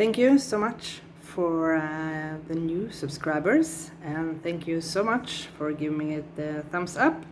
Thank you so much for the new subscribers, and thank you so much for giving it the thumbs up.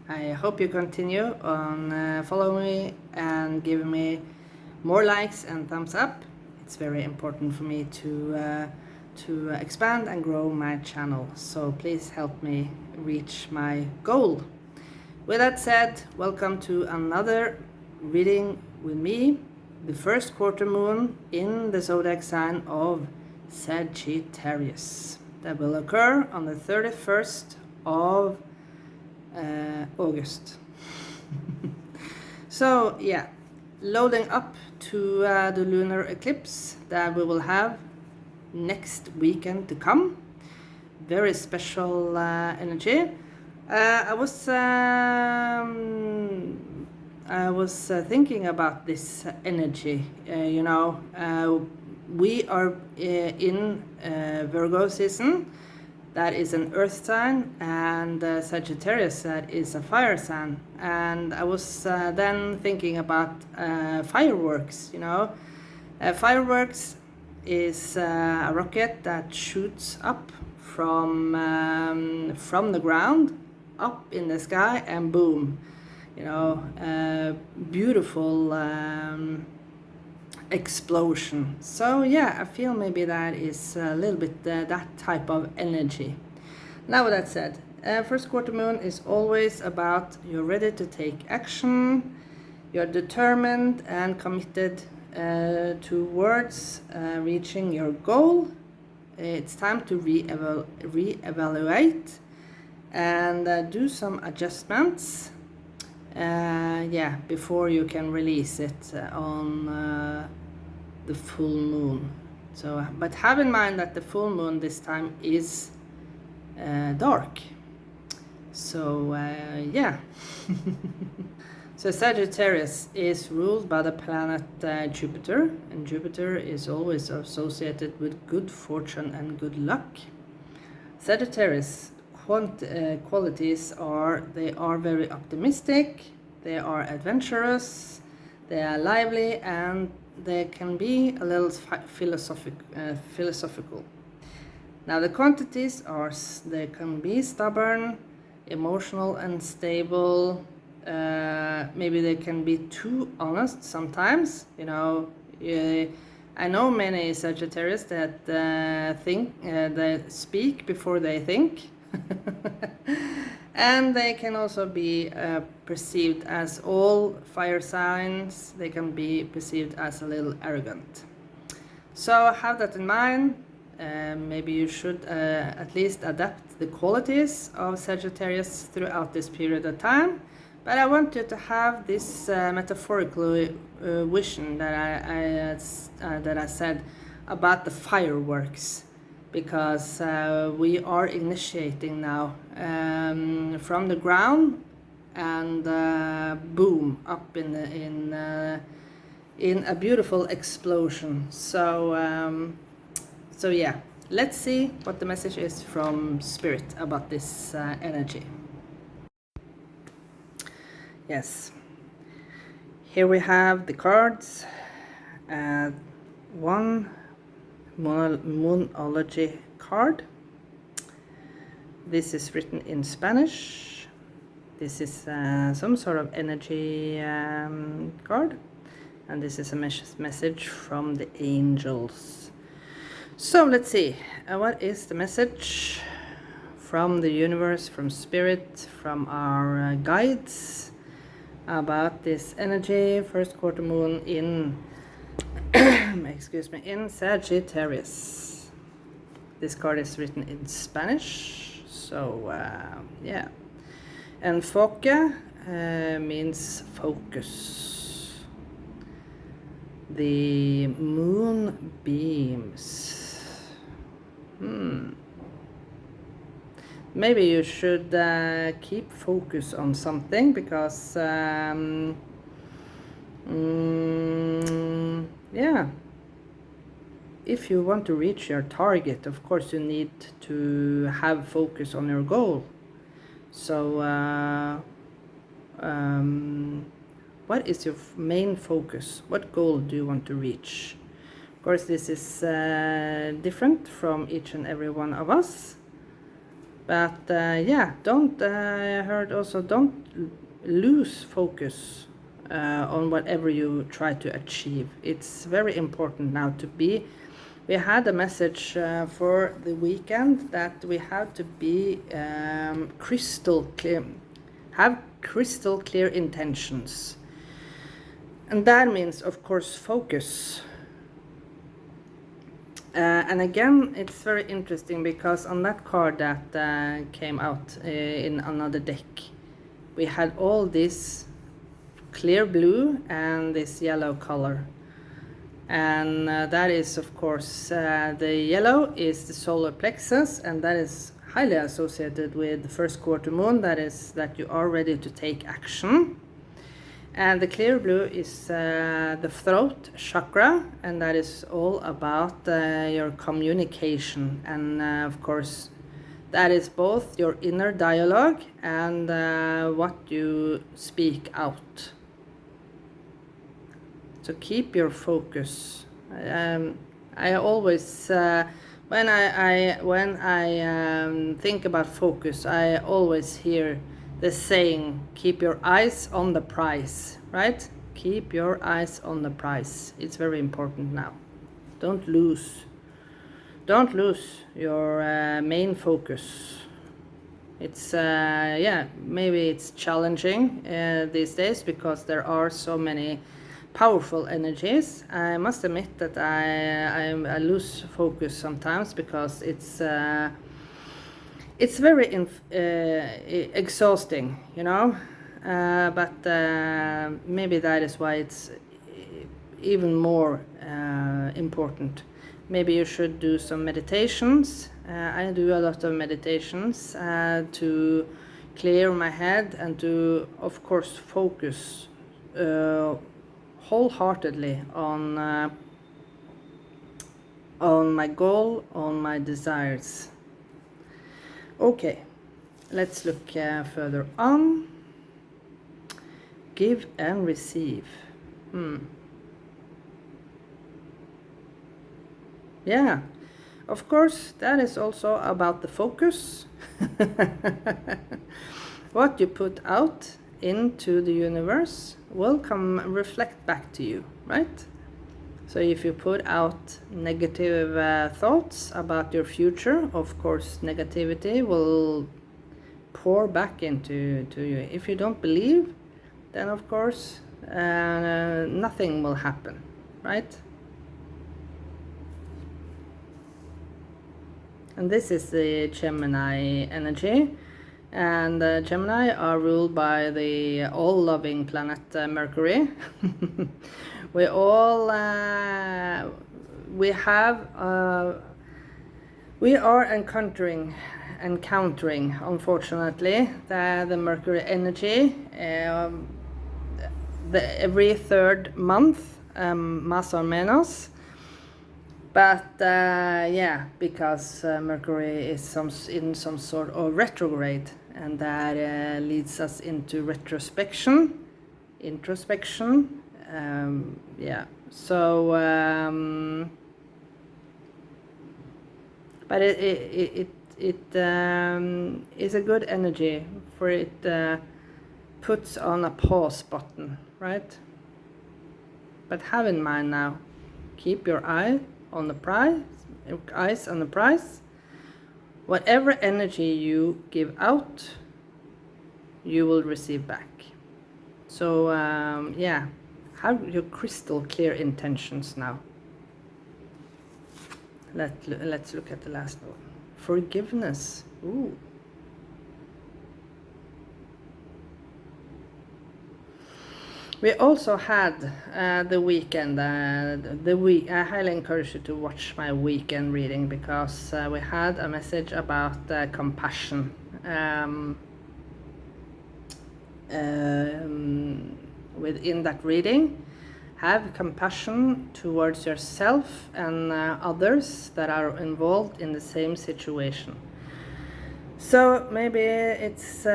I hope you continue on following me and giving me more likes and thumbs up. It's very important for me to expand and grow my channel, so please help me reach my goal. With that said, welcome to another reading with me, the first quarter moon in the zodiac sign of Sagittarius that will occur on the 31st of August. So yeah, loading up to the lunar eclipse that we will have next weekend to come. Very special energy. I was thinking about this energy. We are in Virgo season. That is an earth sign, and Sagittarius, that is a fire sign. And I was then thinking about fireworks. Fireworks is a rocket that shoots up from the ground up in the sky, and boom, beautiful explosion. So yeah, I feel maybe that is a little bit that type of energy. Now with that said, first quarter moon is always about you're ready to take action, you're determined and committed towards reaching your goal. It's time to reevaluate and do some adjustments before you can release it on the full moon. So but have in mind that the full moon this time is dark, so So Sagittarius is ruled by the planet Jupiter, and Jupiter is always associated with good fortune and good luck. Sagittarius qualities are they are very optimistic, they are adventurous, they are lively, and they can be a little philosophical. Now the quantities are they can be stubborn, emotional, and stable. Maybe they can be too honest sometimes. I know many Sagittarius that they speak before they think. And they can also be perceived, as all fire signs, they can be perceived as a little arrogant. So have that in mind. Maybe you should at least adapt the qualities of Sagittarius throughout this period of time. But I want you to have this metaphorical vision that I said about the fireworks, because we are initiating now from the ground, and boom, up in a beautiful explosion. So yeah, let's see what the message is from Spirit about this energy. Yes, here we have the cards. One moonology card. This is written in Spanish. This is some sort of energy card, and this is a message from the angels. So let's see, what is the message from the universe, from Spirit, from our guides about this energy, first quarter moon in in Sagittarius. This card is written in Spanish, so yeah. Enfoque means focus. The moon beams. Maybe you should keep focus on something, because if you want to reach your target, of course you need to have focus on your goal. So what is your main focus? What goal do you want to reach? Of course, this is different from each and every one of us. But yeah, I heard also don't lose focus on whatever you try to achieve. It's very important now to be. We had a message for the weekend that we have to be crystal clear, have crystal clear intentions. And that means, of course, focus. And again, it's very interesting because on that card that came out in another deck, we had all this clear blue and this yellow color. And that is, of course, the yellow is the solar plexus, and that is highly associated with the first quarter moon. That is that you are ready to take action. And the clear blue is the throat chakra, and that is all about your communication. And of course, that is both your inner dialogue and what you speak out. So keep your focus. I always, when I think about focus, I always hear the saying, keep your eyes on the prize, right? Keep your eyes on the prize. It's very important now. Don't lose your main focus. It's, yeah, maybe it's challenging these days because there are so many powerful energies. I must admit that I lose focus sometimes because it's very exhausting, you know, but maybe that is why it's even more important. Maybe you should do some meditations. I do a lot of meditations to clear my head and to, of course, focus wholeheartedly on my goal, on my desires. Okay, let's look further on. Give and receive. Yeah, of course, that is also about the focus. What you put out into the universe will reflect back to you, right? So if you put out negative thoughts about your future, of course, negativity will pour back into you. If you don't believe, then of course, nothing will happen, right? And this is the Gemini energy. And Gemini are ruled by the all-loving planet Mercury. We all we are encountering, unfortunately, the Mercury energy every third month, más o menos. But yeah, because Mercury is in some sort of retrograde, and that leads us into introspection. Yeah, so but it is a good energy, for it puts on a pause button, right? But have in mind now, keep your eyes on the prize. Whatever energy you give out, you will receive back. So yeah, have your crystal clear intentions now. Let's look at the last one. Forgiveness. Ooh. We also had the weekend. I highly encourage you to watch my weekend reading, because we had a message about compassion. Within that reading, have compassion towards yourself and others that are involved in the same situation. So maybe it's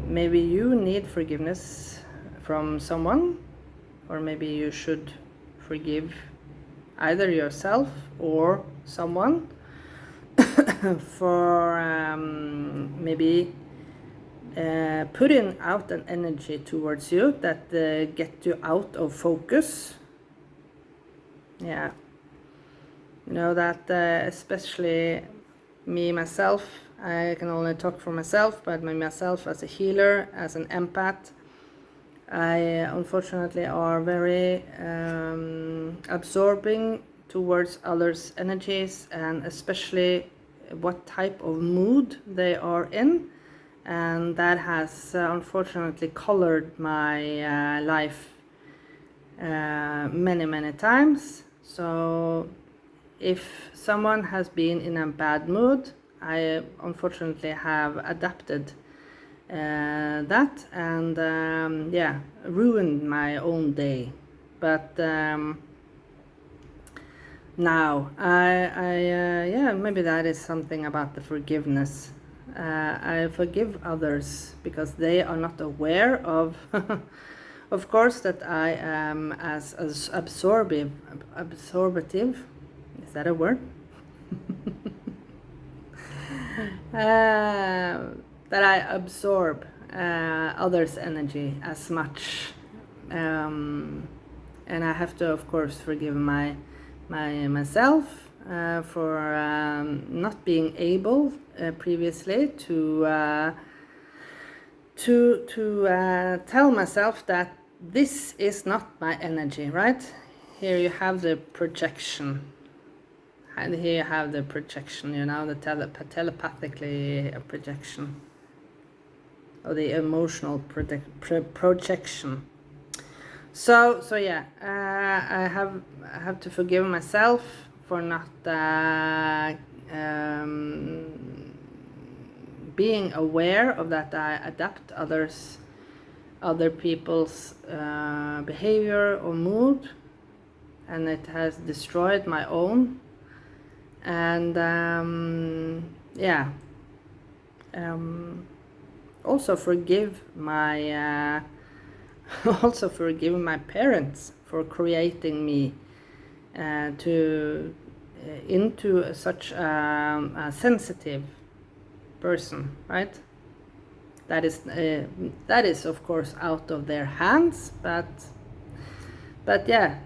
maybe you need forgiveness from someone, or maybe you should forgive either yourself or someone for maybe putting out an energy towards you that get you out of focus. Yeah, you know that especially me myself, I can only talk for myself, but myself as a healer, as an empath, I unfortunately are very absorbing towards others' energies, and especially what type of mood they are in, and that has unfortunately colored my life many times. So if someone has been in a bad mood, I unfortunately have adapted that, and yeah, ruined my own day. But now yeah, maybe that is something about the forgiveness. I forgive others because they are not aware of course, that I am as absorbative. Is that a word? That I absorb others' energy as much, and I have to, of course, forgive myself for not being able previously to tell myself that this is not my energy, right? Here you have the projection. And here you have the projection, you know, the telepathically projection. Or the emotional projection. So yeah, I have to forgive myself for not being aware of that. I adapt other people's behavior or mood, and it has destroyed my own. And yeah, also forgive my also forgive my parents for creating me into such a sensitive person, right? That is of course out of their hands, but yeah,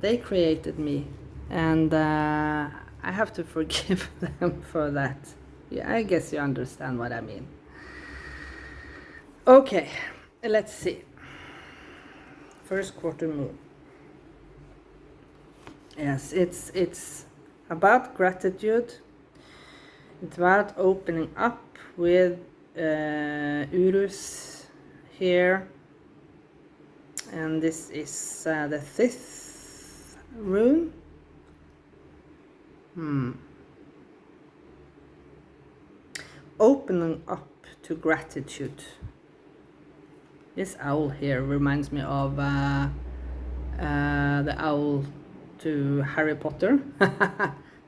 they created me, and I have to forgive them for that. Yeah, I guess you understand what I mean. Okay, let's see. First quarter moon. Yes, it's about gratitude. It's about opening up with Urus here, and this is the 5th rune. Opening up to gratitude. This owl here reminds me of the owl to Harry Potter.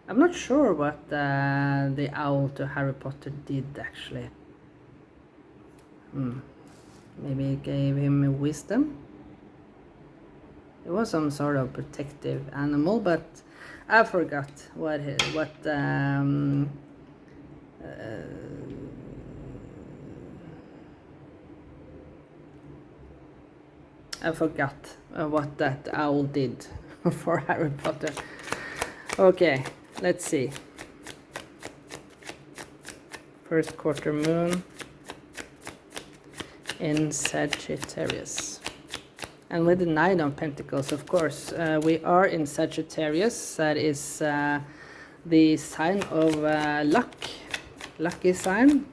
I'm not sure what the owl to Harry Potter did actually. Maybe it gave him wisdom. It was some sort of protective animal, but I forgot what I forgot what that owl did for Harry Potter. Okay, let's see. First quarter moon in Sagittarius. And with the 9 of Pentacles, of course, we are in Sagittarius. That is the sign of luck, lucky sign.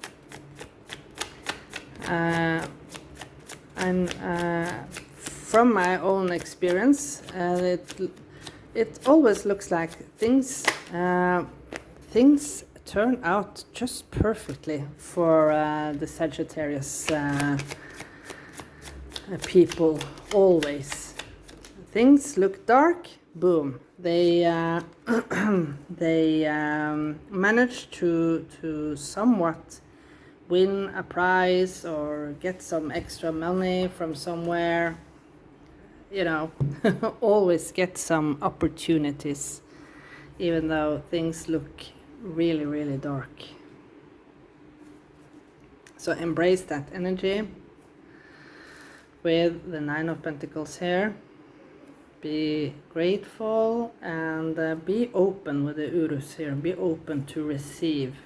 And from my own experience, it always looks like things turn out just perfectly for the Sagittarius people. Always, things look dark. Boom! They manage to somewhat win a prize or get some extra money from somewhere. you know, always get some opportunities, even though things look really, really dark. So embrace that energy with the Nine of Pentacles here. Be grateful and be open with the Urus here. Be open to receive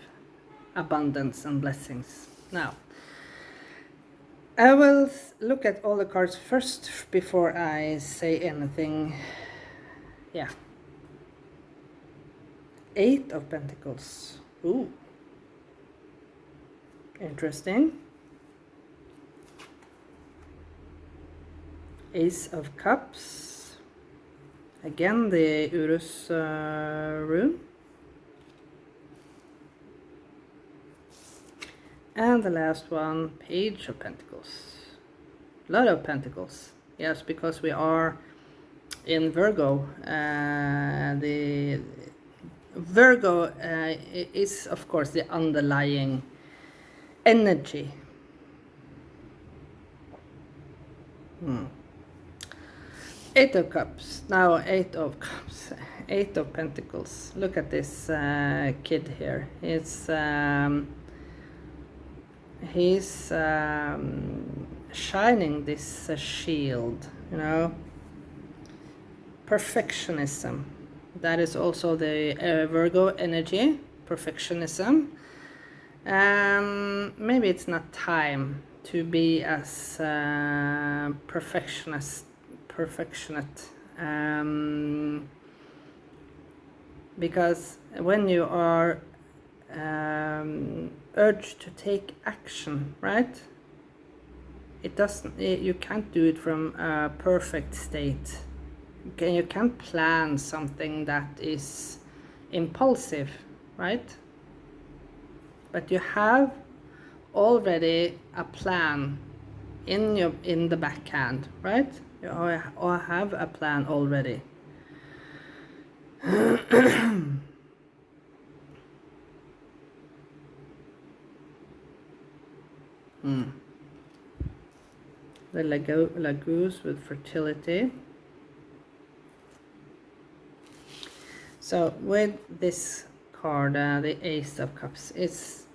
abundance and blessings. Now, I will look at all the cards first before I say anything. Yeah. Eight of Pentacles. Ooh. Interesting. Ace of Cups. Again, the Urus rune. And the last one, Page of Pentacles. A lot of Pentacles. Yes, because we are in Virgo. The Virgo is, of course, the underlying energy. Eight of Cups. Now, Eight of Cups. Eight of Pentacles. Look at this kid here. He's shining this shield, you know. Perfectionism. That is also the Virgo energy. Perfectionism. Maybe it's not time to be as perfectionate, because when you are urged to take action, right, you can't do it from a perfect state. You can't plan something that is impulsive, right? But you have already a plan in the backhand, right? You have a plan already. The Lagoose with fertility. So with this card, the Ace of Cups, it's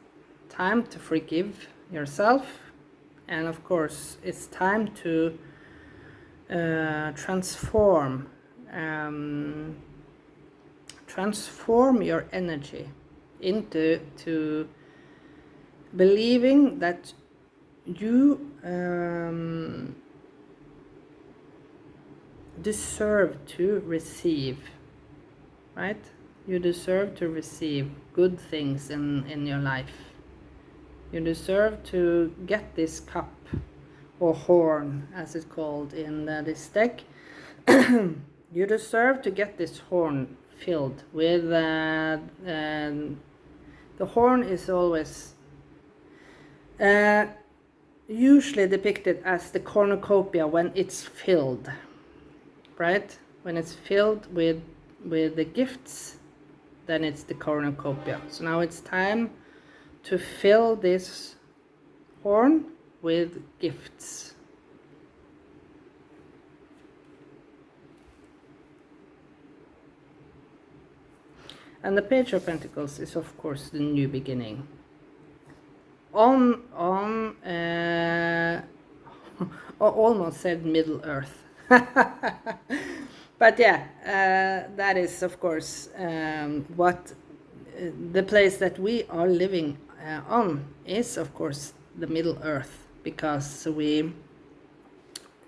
time to forgive yourself, and of course it's time to transform your energy into believing that you deserve to receive, right? You deserve to receive good things in your life. You deserve to get this cup, or horn as it's called in this deck. You deserve to get this horn filled with the horn is always usually depicted as the cornucopia when it's filled, right? When it's filled with the gifts, then it's the cornucopia. So now it's time to fill this horn with gifts. And the Page of Pentacles is of course the new beginning. Almost said Middle Earth. But yeah, that is of course what the place that we are living on is, of course, the Middle Earth, because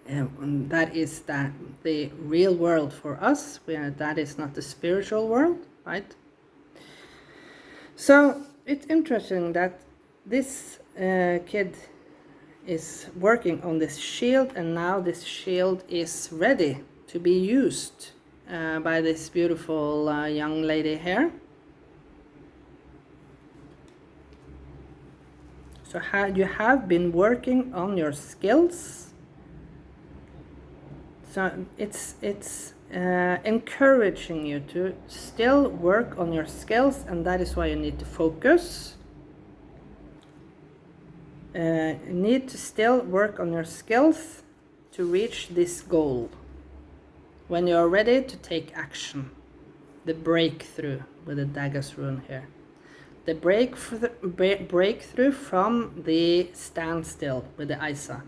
that is the real world for us. That is not the spiritual world, right? So it's interesting that this kid is working on this shield, and now this shield is ready to be used by this beautiful young lady here. So you have been working on your skills. So it's encouraging you to still work on your skills, and that is why you need to focus. You need to still work on your skills to reach this goal, when you're ready to take action. The breakthrough with the Daggers rune here. The breakthrough from the standstill with the Isa.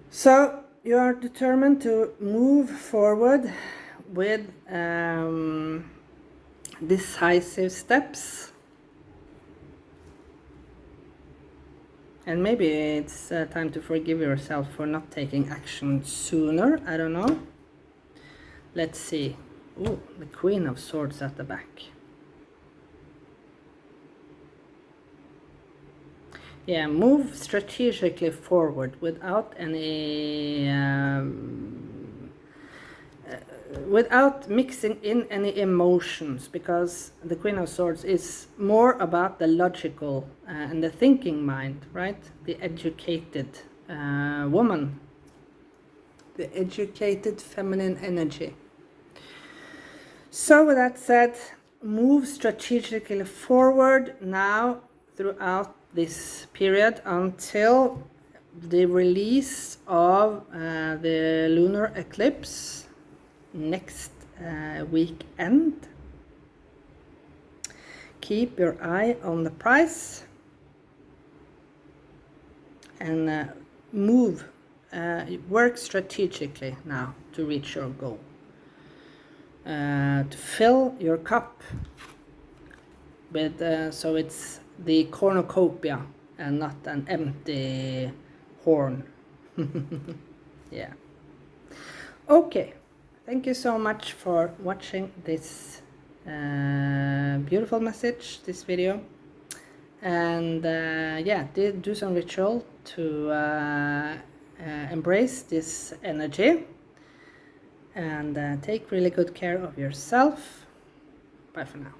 So you are determined to move forward with decisive steps. And maybe it's time to forgive yourself for not taking action sooner. I don't know. Let's see. Ooh, the Queen of Swords at the back. Yeah, move strategically forward without any without mixing in any emotions, because the Queen of Swords is more about the logical and the thinking mind, right? The educated woman, the educated feminine energy. So with that said, move strategically forward now throughout this period until the release of the lunar eclipse next weekend. Keep your eye on the price and move, work strategically now to reach your goal. To fill your cup with, so it's the cornucopia and not an empty horn. Yeah. Okay. Thank you so much for watching this beautiful message, this video. And yeah, do some ritual to embrace this energy. And take really good care of yourself. Bye for now.